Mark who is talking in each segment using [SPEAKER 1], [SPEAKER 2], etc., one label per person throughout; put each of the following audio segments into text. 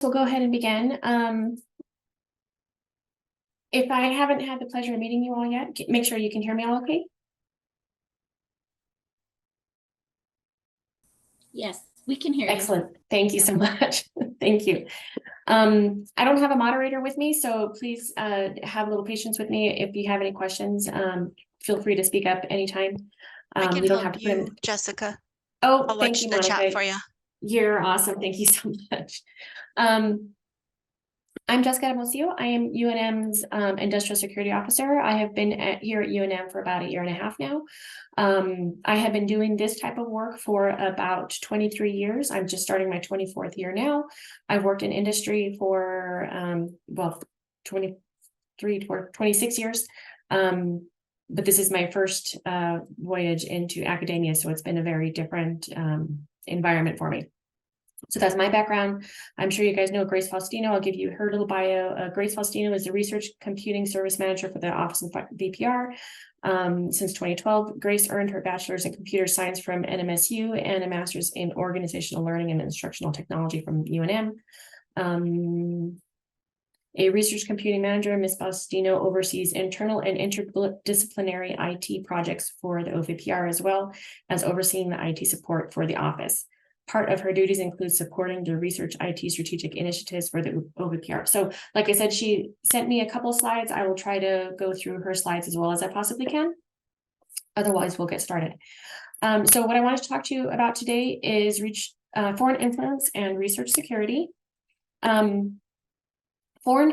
[SPEAKER 1] we'll go ahead and begin. If I haven't had the pleasure of meeting you all yet, make sure you can hear me all okay.
[SPEAKER 2] Yes, we can hear you.
[SPEAKER 1] Excellent. Thank you so much. Thank you. I don't have a moderator with me, so please have a little patience with me. If you have any questions, feel free to speak up anytime.
[SPEAKER 3] I can
[SPEAKER 1] we don't
[SPEAKER 3] help
[SPEAKER 1] have to
[SPEAKER 3] you,
[SPEAKER 1] put in...
[SPEAKER 3] Jessica.
[SPEAKER 1] Oh,
[SPEAKER 3] I'll
[SPEAKER 1] thank
[SPEAKER 3] watch
[SPEAKER 1] you,
[SPEAKER 3] the
[SPEAKER 1] Monica.
[SPEAKER 3] chat for you.
[SPEAKER 1] You're awesome. Thank you so much. I'm Jessica Hermosillo. I am UNM's Industrial Security Officer. I have been here at UNM for about 1.5 years now. I have been doing this type of work for about 23 years. I'm just starting my 24th year now. I've worked in industry for, 23 or 26 years. But this is my first voyage into academia, so it's been a very different environment for me. So that's my background. I'm sure you guys know Grace Faustino. I'll give you her little bio. Grace Faustino is the Research Computing Service Manager for the Office of VPR. Since 2012, Grace earned her bachelor's in computer science from NMSU and a master's in organizational learning and instructional technology from UNM. A research computing manager, Ms. Faustino oversees internal and interdisciplinary IT projects for the OVPR, as well as overseeing the IT support for the office. Part of her duties include supporting the research IT strategic initiatives for the OVPR. So like I said, she sent me a couple of slides. I will try to go through her slides as well as I possibly can. Otherwise, we'll get started. So what I wanted to talk to you about today is foreign influence and research security. Foreign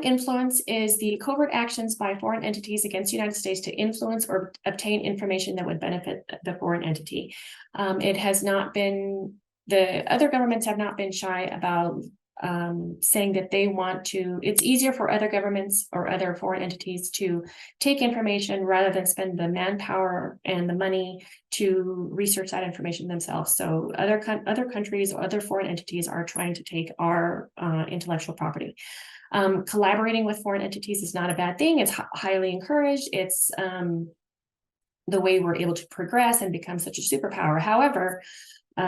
[SPEAKER 1] influence is the covert actions by foreign entities against the United States to influence or obtain information that would benefit the foreign entity. It has not been... The other governments have not been shy about saying that they want to... It's easier for other governments or other foreign entities to take information rather than spend the manpower and the money to research that information themselves. So other countries or other foreign entities are trying to take our intellectual property. Collaborating with foreign entities is not a bad thing. It's highly encouraged. It's the way we're able to progress and become such a superpower. However,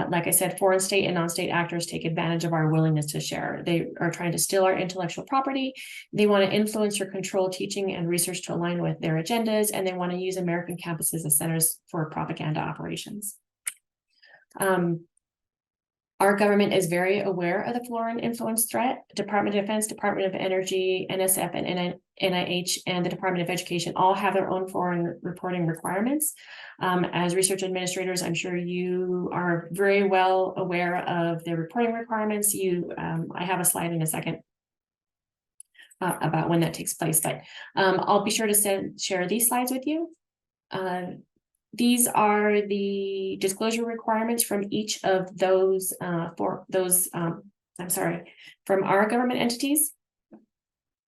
[SPEAKER 1] like I said, foreign state and non-state actors take advantage of our willingness to share. They are trying to steal our intellectual property. They want to influence or control teaching and research to align with their agendas, and they want to use American campuses as centers for propaganda operations. Our government is very aware of the foreign influence threat. Department of Defense, Department of Energy, NSF, and NIH, and the Department of Education all have their own foreign reporting requirements. As research administrators, I'm sure you are very well aware of their reporting requirements. I have a slide in a second about when that takes place, but I'll be sure to share these slides with you. These are the disclosure requirements from each of those from our government entities: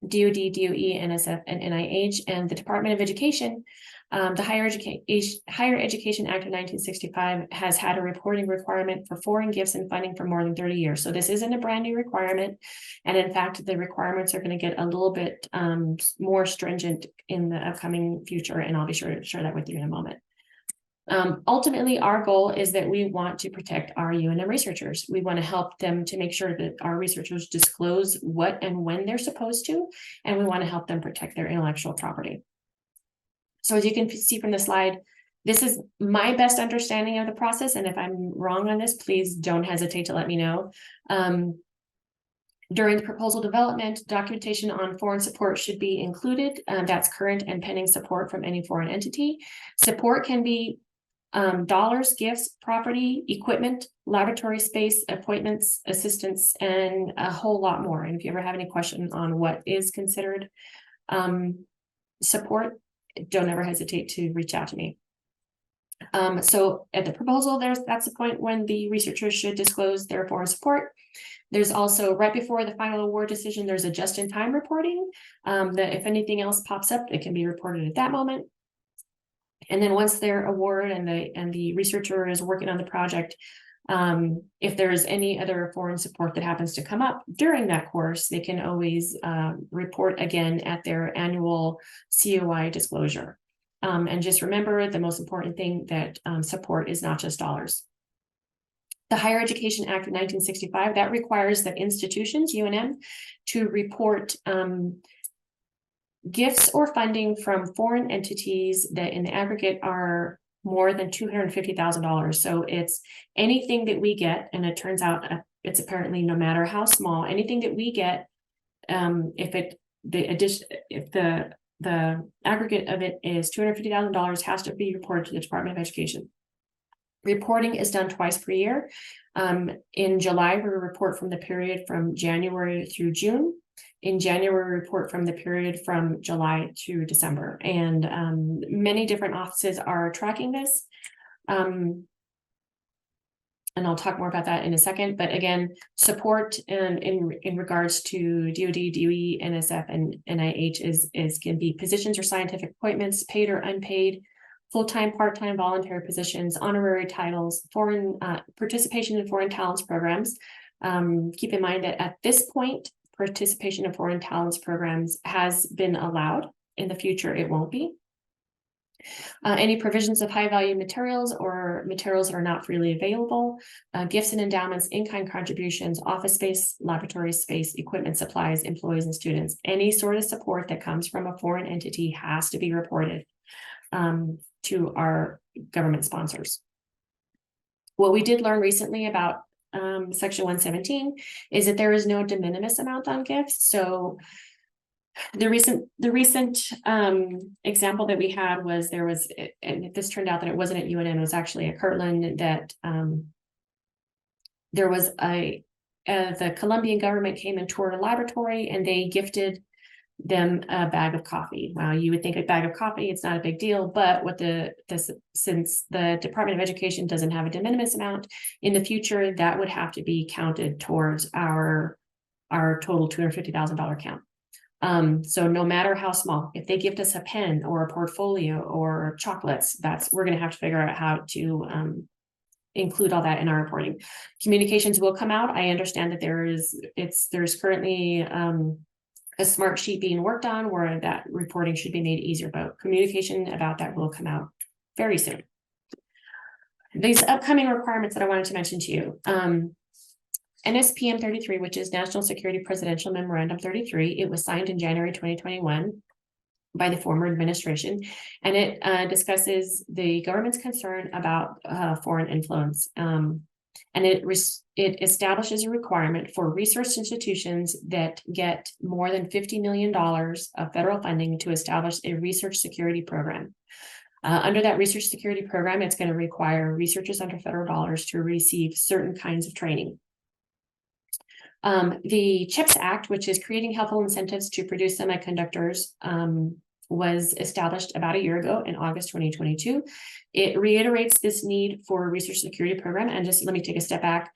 [SPEAKER 1] DoD, DOE, NSF, and NIH, and the Department of Education. The Higher Education Act of 1965 has had a reporting requirement for foreign gifts and funding for more than 30 years. So this isn't a brand new requirement. And in fact, the requirements are going to get a little bit more stringent in the upcoming future. And I'll be sure to share that with you in a moment. Ultimately, our goal is that we want to protect our UNM researchers. We want to help them to make sure that our researchers disclose what and when they're supposed to, and we want to help them protect their intellectual property. So as you can see from the slide, this is my best understanding of the process, and if I'm wrong on this, please don't hesitate to let me know. During the proposal development, documentation on foreign support should be included. That's current and pending support from any foreign entity. Support can be dollars, gifts, property, equipment, laboratory space, appointments, assistance, and a whole lot more. And if you ever have any questions on what is considered support, don't ever hesitate to reach out to me. So at the proposal, that's the point when the researchers should disclose their foreign support. There's also, right before the final award decision, there's a just-in-time reporting that if anything else pops up, it can be reported at that moment. And then once their award and the researcher is working on the project, if there's any other foreign support that happens to come up during that course, they can always report again at their annual COI disclosure. And just remember, the most important thing, that support is not just dollars. The Higher Education Act of 1965, that requires that institutions, UNM, to report gifts or funding from foreign entities that in the aggregate are more than $250,000. So it's anything that we get, and it turns out it's apparently no matter how small, anything that we get, if the aggregate of it is $250,000, has to be reported to the Department of Education. Reporting is done twice per year. In July, we report from the period from January through June. In January, we report from the period from July to December. And many different offices are tracking this. And I'll talk more about that in a second. But again, support in regards to DoD, DOE, NSF, and NIH can be positions or scientific appointments, paid or unpaid, full-time, part-time, voluntary positions, honorary titles, foreign participation in foreign talents programs. Keep in mind that at this point, participation in foreign talents programs has been allowed. In the future, it won't be. Any provisions of high-value materials or materials that are not freely available, gifts and endowments, in-kind contributions, office space, laboratory space, equipment, supplies, employees, and students. Any sort of support that comes from a foreign entity has to be reported to our government sponsors. What we did learn recently about Section 117 is that there is no de minimis amount on gifts. So the recent example that we had was and this turned out that it wasn't at UNM, it was actually at Kirtland, that there was the Colombian government came and toured a laboratory and they gifted them a bag of coffee. Wow, you would think a bag of coffee, it's not a big deal, but since the Department of Education doesn't have a de minimis amount, in the future, that would have to be counted towards our total $250,000 count. So no matter how small, if they gift us a pen or a portfolio or chocolates, we're going to have to figure out how to include all that in our reporting. Communications will come out. I understand that there's currently a smart sheet being worked on where that reporting should be made easier, but communication about that will come out very soon. These upcoming requirements that I wanted to mention to you. NSPM 33, which is National Security Presidential Memorandum 33, it was signed in January 2021 by the former administration, and it discusses the government's concern about foreign influence. And it establishes a requirement for research institutions that get more than $50 million of federal funding to establish a research security program. Under that research security program, it's going to require researchers under federal dollars to receive certain kinds of training. The CHIPS Act, which is creating helpful incentives to produce semiconductors, was established about a year ago in August 2022. It reiterates this need for a research security program. And just let me take a step back.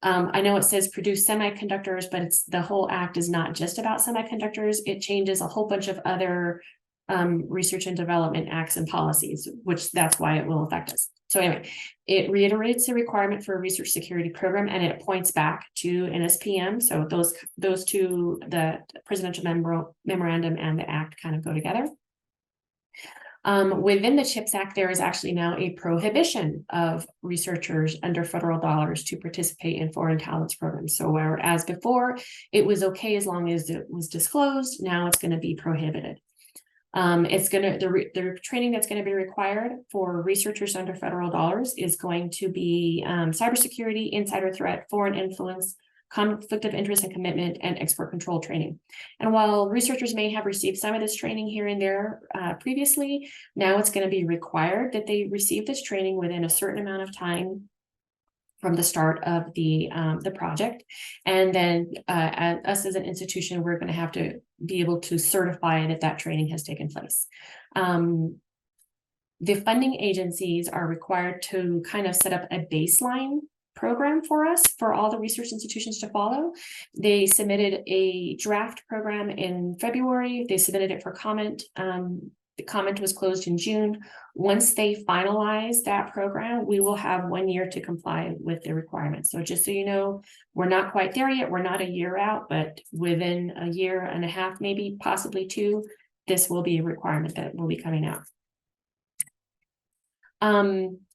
[SPEAKER 1] I know it says produce semiconductors, but the whole act is not just about semiconductors. It changes a whole bunch of other research and development acts and policies, which that's why it will affect us. So anyway, it reiterates the requirement for a research security program, and it points back to NSPM. So those two, the presidential memorandum and the act, kind of go together. Within the CHIPS Act, there is actually now a prohibition of researchers under federal dollars to participate in foreign talents programs. So whereas before it was okay as long as it was disclosed, now it's going to be prohibited. The training that's going to be required for researchers under federal dollars is going to be cybersecurity, insider threat, foreign influence, conflict of interest and commitment, and export control training. And while researchers may have received some of this training here and there previously, now it's going to be required that they receive this training within a certain amount of time from the start of the project. And then us as an institution, we're going to have to be able to certify that training has taken place. The funding agencies are required to kind of set up a baseline program for us, for all the research institutions to follow. They submitted a draft program in February. They submitted it for comment. The comment was closed in June. Once they finalize that program, we will have 1 year to comply with the requirements. So just so you know, we're not quite there yet. We're not a year out, but within a year and a half, maybe possibly 2, this will be a requirement that will be coming out.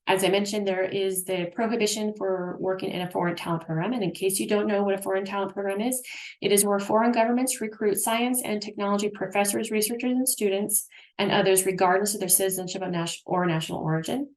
[SPEAKER 1] As I mentioned, there is the prohibition for working in a foreign talent program. And in case you don't know what a foreign talent program is, it is where foreign governments recruit science and technology professors, researchers, and students, and others, regardless of their citizenship or national origin.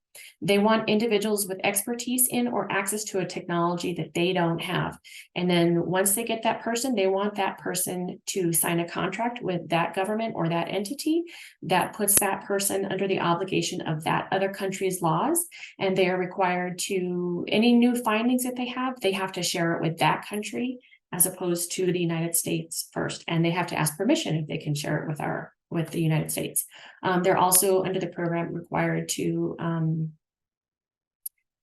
[SPEAKER 1] They want individuals with expertise in or access to a technology that they don't have. And then once they get that person, they want that person to sign a contract with that government or that entity that puts that person under the obligation of that other country's laws. And they are required to, any new findings that they have to share it with that country as opposed to the United States first. And they have to ask permission if they can share it with the United States. They're also under the program required to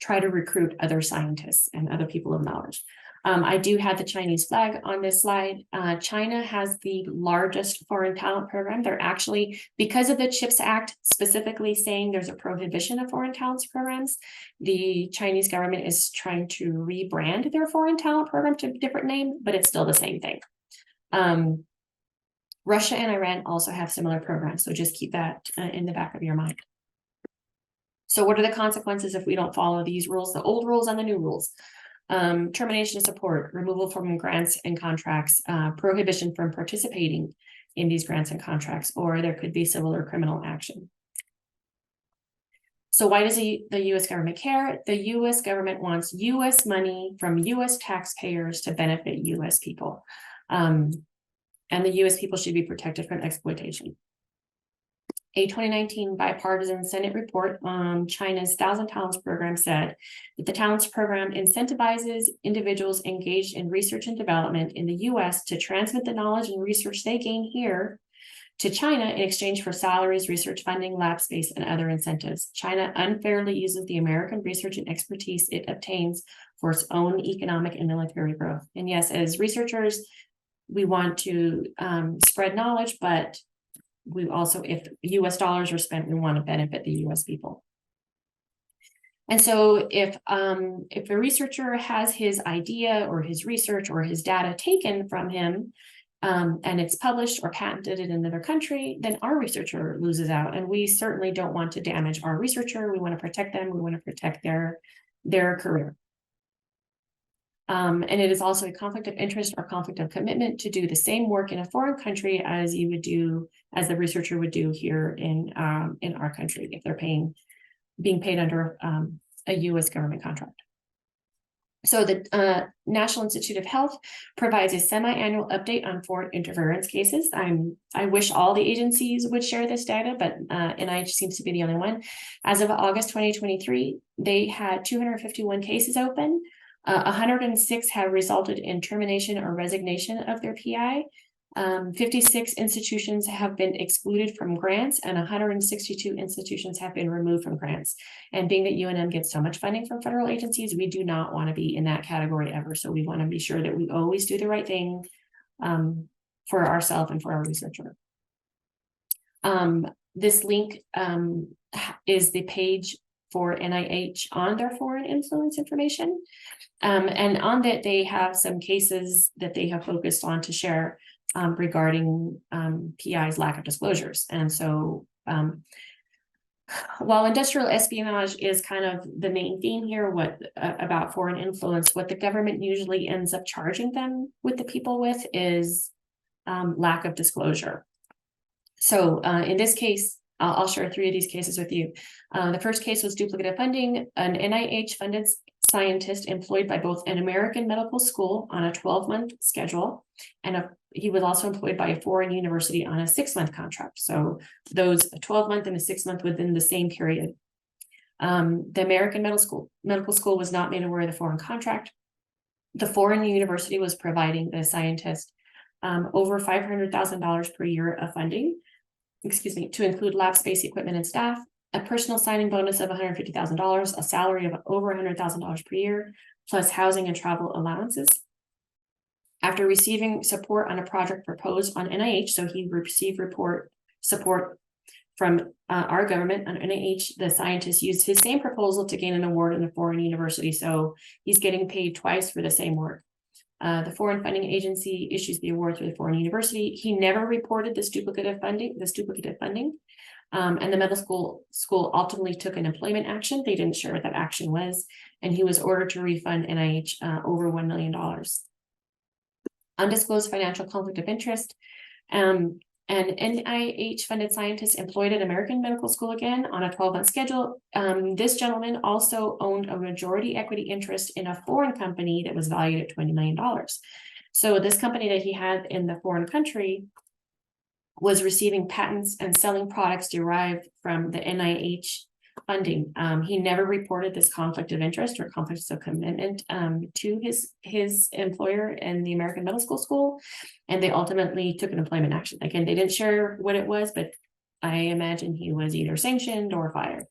[SPEAKER 1] try to recruit other scientists and other people of knowledge. I do have the Chinese flag on this slide. China has the largest foreign talent program. They're actually, because of the CHIPS Act specifically saying there's a prohibition of foreign talents programs, the Chinese government is trying to rebrand their foreign talent program to a different name, but it's still the same thing. Russia and Iran also have similar programs, so just keep that in the back of your mind. So what are the consequences if we don't follow these rules, the old rules and the new rules? Termination of support, removal from grants and contracts, prohibition from participating in these grants and contracts, or there could be civil or criminal action. So why does the US government care? The US government wants US money from US taxpayers to benefit US people. And the US people should be protected from exploitation. A 2019 bipartisan Senate report on China's 1,000 Talents program said that the Talents program incentivizes individuals engaged in research and development in the US to transmit the knowledge and research they gain here to China in exchange for salaries, research funding, lab space, and other incentives. China unfairly uses the American research and expertise it obtains for its own economic and military growth. And yes, as researchers, we want to spread knowledge, but we also, if US dollars are spent, we want to benefit the US people. And so if a researcher has his idea or his research or his data taken from him, and it's published or patented in another country, then our researcher loses out. And we certainly don't want to damage our researcher. We want to protect them. We want to protect their career. And it is also a conflict of interest or conflict of commitment to do the same work in a foreign country as you would do, as the researcher would do here in our country if they're being paid under a US government contract. So the National Institute of Health provides a semi-annual update on foreign interference cases. I wish all the agencies would share this data, but NIH seems to be the only one. As of August 2023, they had 251 cases open. 106 have resulted in termination or resignation of their PI. 56 institutions have been excluded from grants, and 162 institutions have been removed from grants. And being that UNM gets so much funding from federal agencies, we do not want to be in that category ever. So we want to be sure that we always do the right thing for ourselves and for our researcher. This link is the page for NIH on their foreign influence information. And on that, they have some cases that they have focused on to share regarding PI's lack of disclosures. And so while industrial espionage is kind of the main theme here, about foreign influence, what the government usually ends up charging them with the people with is lack of disclosure. So in this case, I'll share 3 of these cases with you. The first case was duplicative funding. An NIH-funded scientist employed by both an American medical school on a 12-month schedule, and he was also employed by a foreign university on a 6-month contract. So those 12-month and a 6-month within the same period. The American medical school was not made aware of the foreign contract. The foreign university was providing the scientist over $500,000 per year of funding, to include lab space, equipment, and staff, a personal signing bonus of $150,000, a salary of over $100,000 per year, plus housing and travel allowances. After receiving support on a project proposed on NIH, so he received support from our government on NIH, the scientist used his same proposal to gain an award in a foreign university. So he's getting paid twice for the same work. The foreign funding agency issues the award to the foreign university. He never reported this duplicative funding. And the medical school ultimately took an employment action. They didn't share what that action was, and he was ordered to refund NIH over $1 million. Undisclosed financial conflict of interest. An NIH-funded scientist employed at American Medical School again on a 12-month schedule. This gentleman also owned a majority equity interest in a foreign company that was valued at $20 million. So this company that he had in the foreign country was receiving patents and selling products derived from the NIH funding. He never reported this conflict of interest or conflicts of commitment to his employer in the American Medical School, and they ultimately took an employment action. Again, they didn't share what it was, but I imagine he was either sanctioned or fired.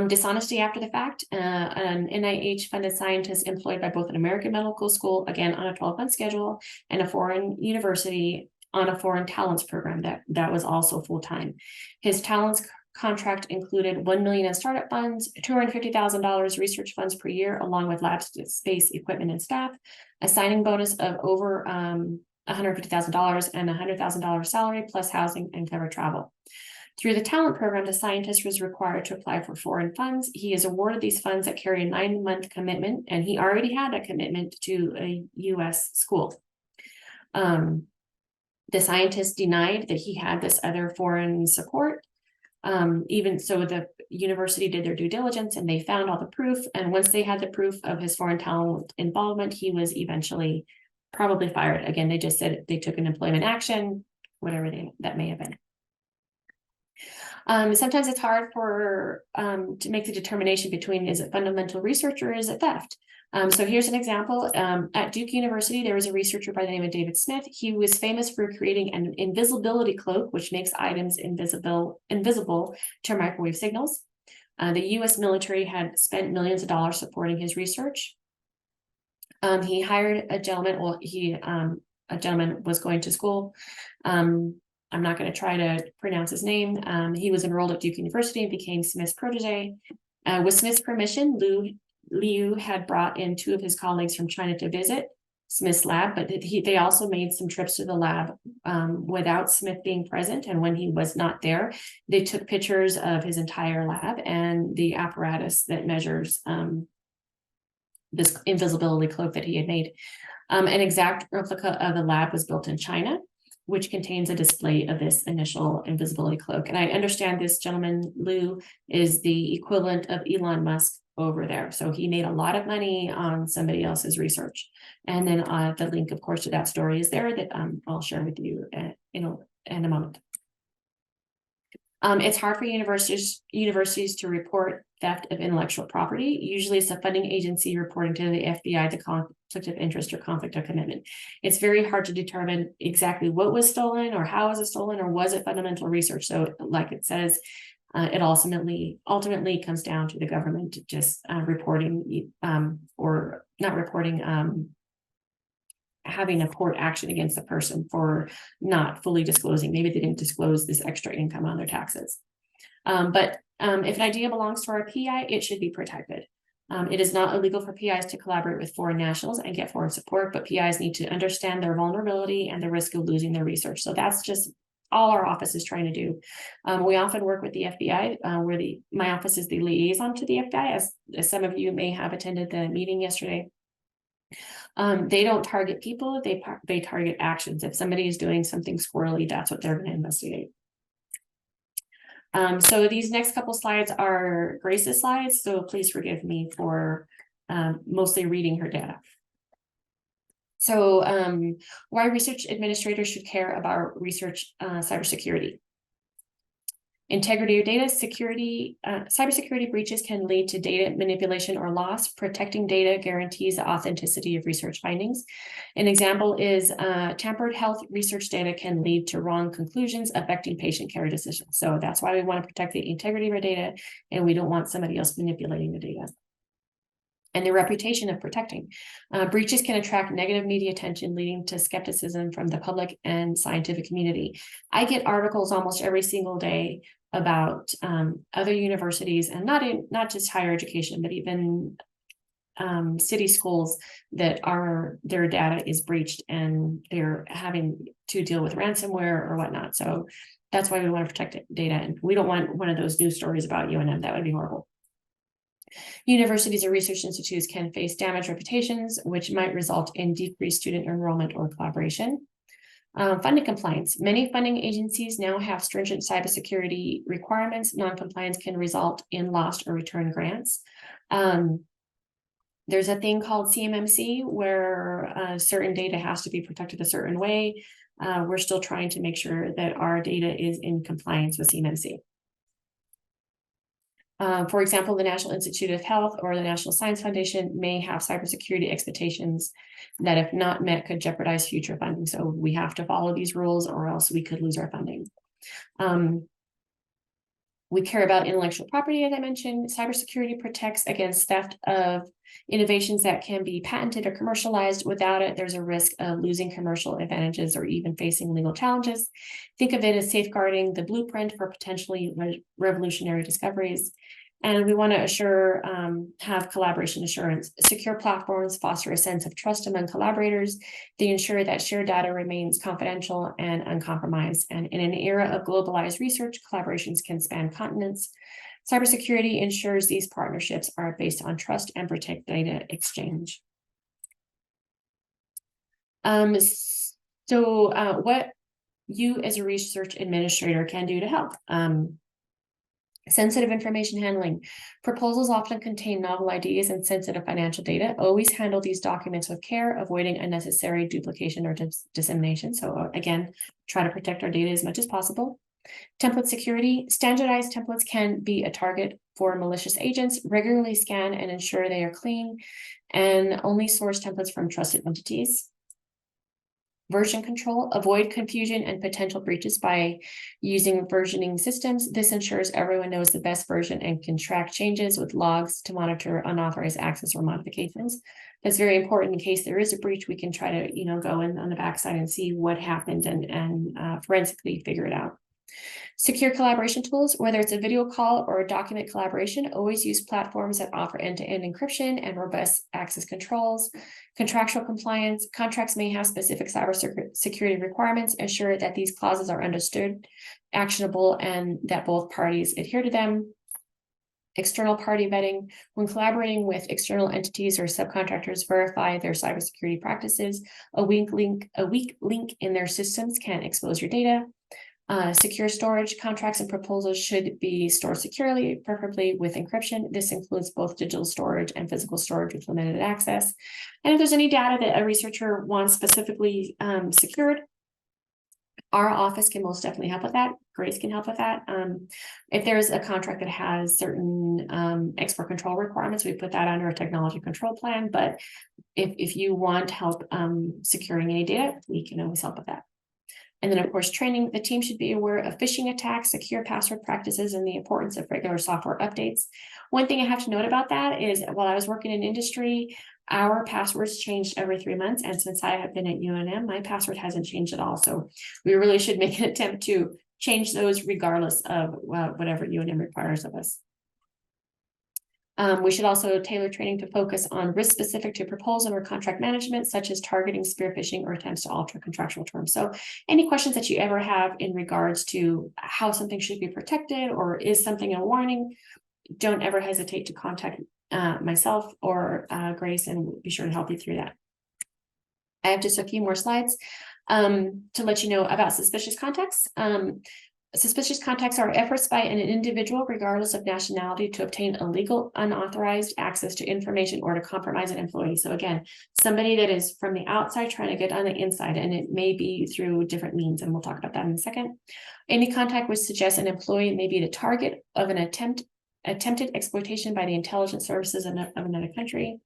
[SPEAKER 1] Dishonesty after the fact. An NIH-funded scientist employed by both an American Medical School, again on a 12-month schedule, and a foreign university on a foreign talents program that was also full-time. His talents contract included $1 million in startup funds, $250,000 research funds per year, along with lab space, equipment, and staff, a signing bonus of over $150,000 and $100,000 salary plus housing and covered travel. Through the talent program, the scientist was required to apply for foreign funds. He is awarded these funds that carry a 9-month commitment, and he already had a commitment to a U.S. school. The scientist denied that he had this other foreign support. Even so, the university did their due diligence and they found all the proof. And once they had the proof of his foreign talent involvement, he was eventually probably fired. Again, they just said they took an employment action, whatever that may have been. Sometimes it's hard to make the determination between, is it fundamental research or is it theft? So here's an example. At Duke University, there was a researcher by the name of David Smith. He was famous for creating an invisibility cloak, which makes items invisible to microwave signals. The US military had spent millions of dollars supporting his research. He hired a gentleman, a gentleman was going to school. I'm not going to try to pronounce his name. He was enrolled at Duke University and became Smith's protege. With Smith's permission, Liu had brought in 2 of his colleagues from China to visit Smith's lab, but they also made some trips to the lab without Smith being present. And when he was not there, they took pictures of his entire lab and the apparatus that measures this invisibility cloak that he had made. An exact replica of the lab was built in China, which contains a display of this initial invisibility cloak. And I understand this gentleman, Liu, is the equivalent of Elon Musk over there. So he made a lot of money on somebody else's research. And then the link, of course, to that story is there that I'll share with you in a moment. It's hard for universities to report theft of intellectual property. Usually it's a funding agency reporting to the FBI the conflict of interest or conflict of commitment. It's very hard to determine exactly what was stolen or how was it stolen or was it fundamental research. So like it says, it ultimately comes down to the government just reporting or not reporting, having a court action against the person for not fully disclosing. Maybe they didn't disclose this extra income on their taxes. But if an idea belongs to our PI, it should be protected. It is not illegal for PIs to collaborate with foreign nationals and get foreign support, but PIs need to understand their vulnerability and the risk of losing their research. So that's just all our office is trying to do. We often work with the FBI, where my office is the liaison to the FBI, as some of you may have attended the meeting yesterday. They don't target people, they target actions. If somebody is doing something squirrely, that's what they're going to investigate. So these next couple slides are Grace's slides, so please forgive me for mostly reading her data. So why research administrators should care about research cybersecurity. Integrity of data, cybersecurity breaches can lead to data manipulation or loss. Protecting data guarantees the authenticity of research findings. An example is tampered health research data can lead to wrong conclusions affecting patient care decisions. So that's why we want to protect the integrity of our data, and we don't want somebody else manipulating the data. And the reputation of protecting. Breaches can attract negative media attention, leading to skepticism from the public and scientific community. I get articles almost every single day about other universities, and not just higher education, but even city schools that their data is breached and they're having to deal with ransomware or whatnot. So That's why we want to protect data, and we don't want one of those news stories about UNM. That would be horrible. Universities or research institutes can face damaged reputations, which might result in decreased student enrollment or collaboration. Funding compliance. Many funding agencies now have stringent cybersecurity requirements. Non-compliance can result in lost or returned grants. There's a thing called CMMC where certain data has to be protected a certain way. We're still trying to make sure that our data is in compliance with CMMC. For example, the National Institute of Health or the National Science Foundation may have cybersecurity expectations that, if not met, could jeopardize future funding. So we have to follow these rules or else we could lose our funding. We care about intellectual property, as I mentioned. Cybersecurity protects against theft of innovations that can be patented or commercialized. Without it, there's a risk of losing commercial advantages or even facing legal challenges. Think of it as safeguarding the blueprint for potentially revolutionary discoveries. And we want to have collaboration assurance. Secure platforms foster a sense of trust among collaborators. They ensure that shared data remains confidential and uncompromised. And in an era of globalized research, collaborations can span continents. Cybersecurity ensures these partnerships are based on trust and protect data exchange. What you as a research administrator can do to help. Sensitive information handling. Proposals often contain novel ideas and sensitive financial data. Always handle these documents with care, avoiding unnecessary duplication or dissemination. So again, try to protect our data as much as possible. Template security. Standardized templates can be a target for malicious agents. Regularly scan and ensure they are clean, and only source templates from trusted entities. Version control. Avoid confusion and potential breaches by using versioning systems. This ensures everyone knows the best version and can track changes with logs to monitor unauthorized access or modifications. That's very important. In case there is a breach, we can try to go in on the backside and see what happened and forensically figure it out. Secure collaboration tools, whether it's a video call or a document collaboration, always use platforms that offer end-to-end encryption and robust access controls. Contractual compliance. Contracts may have specific cybersecurity requirements. Ensure that these clauses are understood, actionable, and that both parties adhere to them. External party vetting. When collaborating with external entities or subcontractors, verify their cybersecurity practices. A weak link in their systems can expose your data. Secure storage. Contracts and proposals should be stored securely, preferably with encryption. This includes both digital storage and physical storage with limited access. And if there's any data that a researcher wants specifically secured, our office can most definitely help with that. Grace can help with that. If there's a contract that has certain export control requirements, we put that under a technology control plan. But if you want help securing any data, we can always help with that. And then, of course, training. The team should be aware of phishing attacks, secure password practices, and the importance of regular software updates. One thing I have to note about that is, while I was working in industry, our passwords changed every 3 months. And since I have been at UNM, my password hasn't changed at all. So we really should make an attempt to change those regardless of whatever UNM requires of us. We should also tailor training to focus on risk specific to proposal or contract management, such as targeting, spear phishing, or attempts to alter contractual terms. So any questions that you ever have in regards to how something should be protected or is something a warning, don't ever hesitate to contact myself or Grace, and we'll be sure to help you through that. I have just a few more slides to let you know about suspicious contacts. Suspicious contacts are efforts by an individual, regardless of nationality, to obtain illegal, unauthorized access to information or to compromise an employee. So again, somebody that is from the outside trying to get on the inside, and it may be through different means, and we'll talk about that in a second. Any contact which suggests an employee may be the target of an attempted exploitation by the intelligence services of another country.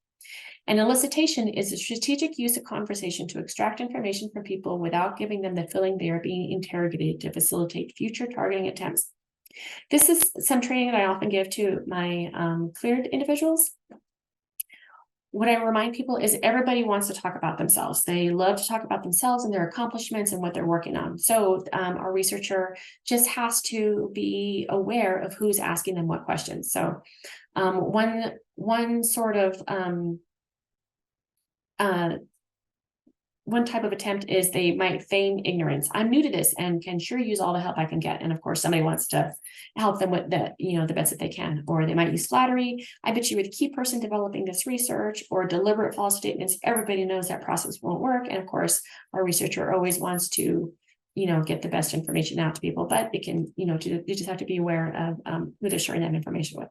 [SPEAKER 1] An elicitation is a strategic use of conversation to extract information from people without giving them the feeling they are being interrogated to facilitate future targeting attempts. This is some training that I often give to my cleared individuals. What I remind people is everybody wants to talk about themselves. They love to talk about themselves and their accomplishments and what they're working on. So our researcher just has to be aware of who's asking them what questions. So one sort of one type of attempt is they might feign ignorance. I'm new to this and can sure use all the help I can get. And of course, somebody wants to help them with the, the best that they can. Or they might use flattery. I bet you were the key person developing this research, or deliberate false statements. Everybody knows that process won't work. And of course, our researcher always wants to, get the best information out to people, but it can, you just have to be aware of who they're sharing that information with.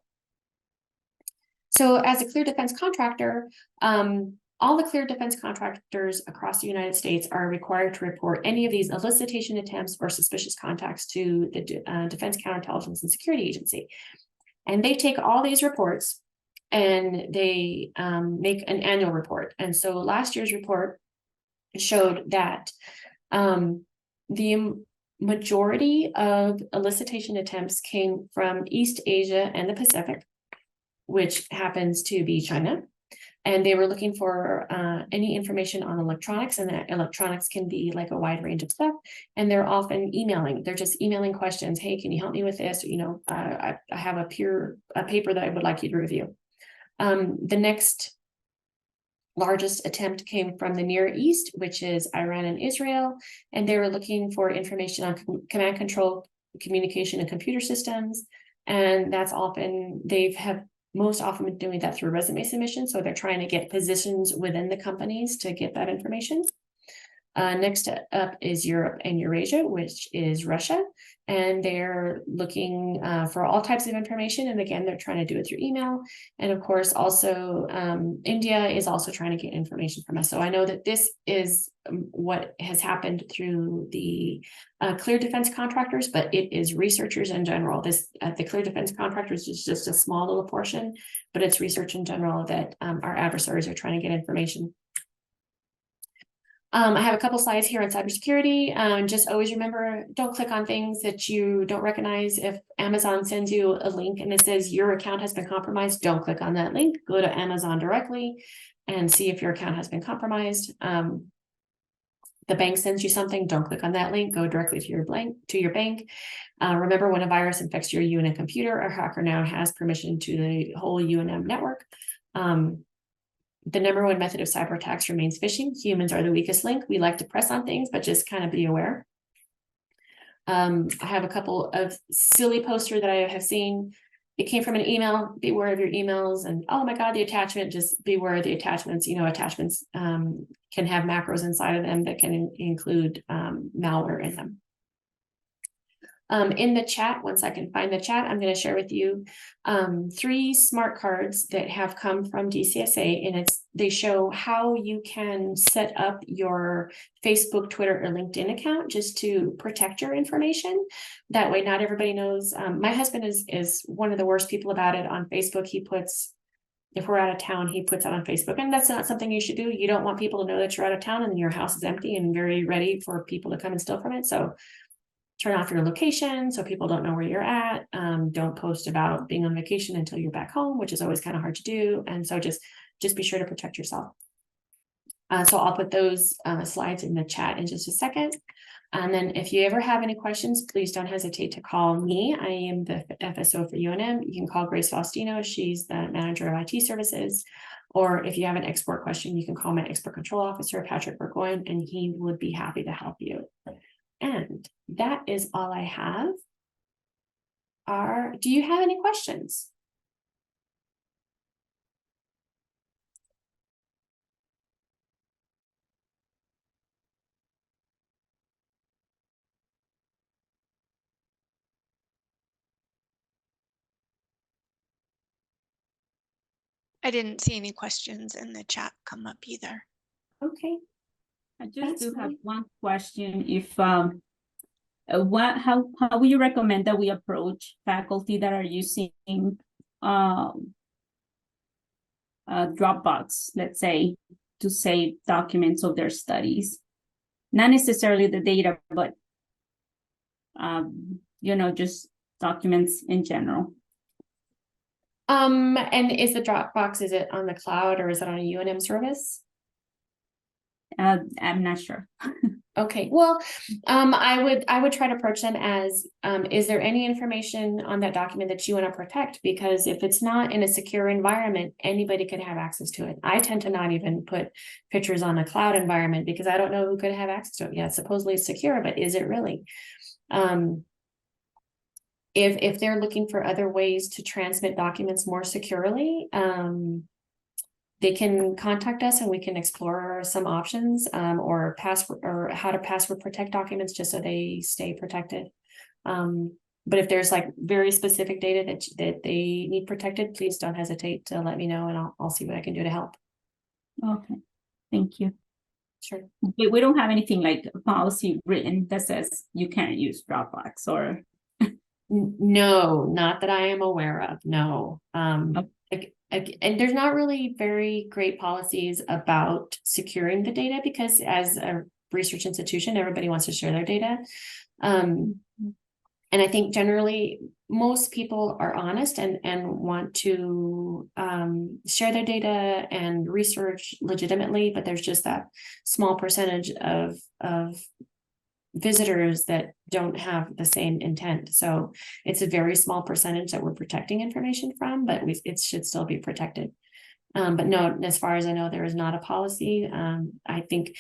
[SPEAKER 1] So as a clear defense contractor, all the clear defense contractors across the United States are required to report any of these elicitation attempts or suspicious contacts to the Defense Counterintelligence and Security Agency. And they take all these reports and they make an annual report. And so last year's report showed that the majority of elicitation attempts came from East Asia and the Pacific, which happens to be China. And they were looking for any information on electronics, and that electronics can be like a wide range of stuff. And they're often emailing. They're just emailing questions. Hey, can you help me with this? I have a paper that I would like you to review. The next largest attempt came from the Near East, which is Iran and Israel. And they were looking for information on command control, communication, and computer systems. And that's often, most often been doing that through resume submission. So they're trying to get positions within the companies to get that information. Next up is Europe and Eurasia, which is Russia. And they're looking for all types of information. And again, they're trying to do it through email. And of course, also India is also trying to get information from us. So I know that this is what has happened through the clear defense contractors, but it is researchers in general. The clear defense contractors is just a small little portion, but it's research in general that our adversaries are trying to get information. I have a couple slides here on cybersecurity. Just always remember, don't click on things that you don't recognize. If Amazon sends you a link and it says your account has been compromised, don't click on that link. Go to Amazon directly and see if your account has been compromised. The bank sends you something, don't click on that link. Go directly to your bank. Remember, when a virus infects your UNM computer, a hacker now has permission to the whole UNM network. The number one method of cyber attacks remains phishing. Humans are the weakest link. We like to press on things, but just kind of be aware. I have a couple of silly posters that I have seen. It came from an email. Beware of your emails. And oh my God, the attachment, just beware of the attachments. Attachments can have macros inside of them that can include malware in them. In the chat, once I can find the chat, I'm going to share with you 3 smart cards that have come from DCSA, and they show how you can set up your Facebook, Twitter, or LinkedIn account just to protect your information. That way, not everybody knows. My husband is one of the worst people about it on Facebook. He puts, if we're out of town, he puts it on Facebook, and that's not something you should do. You don't want people to know that you're out of town and your house is empty and very ready for people to come and steal from it. So turn off your location so people don't know where you're at. Don't post about being on vacation until you're back home, which is always kind of hard to do. And so just be sure to protect yourself. So I'll put those slides in the chat in just a second. And then if you ever have any questions, please don't hesitate to call me. I am the FSO for UNM. You can call Grace Faustino. She's the manager of IT services. Or if you have an export question, you can call my export control officer, Patrick Burgoyne, and he would be happy to help you. And that is all I have. Do you have any questions?
[SPEAKER 3] I didn't see any questions in the chat come up either.
[SPEAKER 1] Okay.
[SPEAKER 4] I just do have one question. If how would you recommend that we approach faculty that are using Dropbox, let's say, to save documents of their studies? Not necessarily the data, but just documents in general.
[SPEAKER 1] And is the Dropbox, is it on the cloud or is it on a UNM service?
[SPEAKER 4] I'm not sure.
[SPEAKER 1] Okay, well, I would try to approach them as, is there any information on that document that you want to protect? Because if it's not in a secure environment, anybody could have access to it. I tend to not even put pictures on a cloud environment because I don't know who could have access to it. Yeah, supposedly it's secure, but is it really? If they're looking for other ways to transmit documents more securely, they can contact us and we can explore some options, or password, or how to password protect documents just so they stay protected. But if there's like very specific data that they need protected, please don't hesitate to let me know and I'll see what I can do to help.
[SPEAKER 4] Okay, thank you.
[SPEAKER 1] Sure.
[SPEAKER 4] But we don't have anything like a policy written that says you can't use Dropbox or.
[SPEAKER 1] No, not that I am aware of, no.
[SPEAKER 4] Okay.
[SPEAKER 1] And there's not really very great policies about securing the data because as a research institution, everybody wants to share their data. And I think generally most people are honest and want to share their data and research legitimately, but there's just that small percentage of visitors that don't have the same intent. So it's a very small percentage that we're protecting information from, but it should still be protected. But no, as far as I know, there is not a policy. I think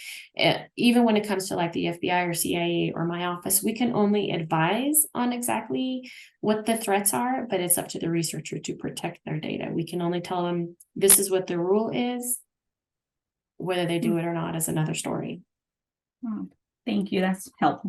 [SPEAKER 1] even when it comes to like the FBI or CIA or my office, we can only advise on exactly what the threats are, but it's up to the researcher to protect their data. We can only tell them this is what the rule is. Whether they do it or not is another story.
[SPEAKER 4] Oh, thank you, that's helpful.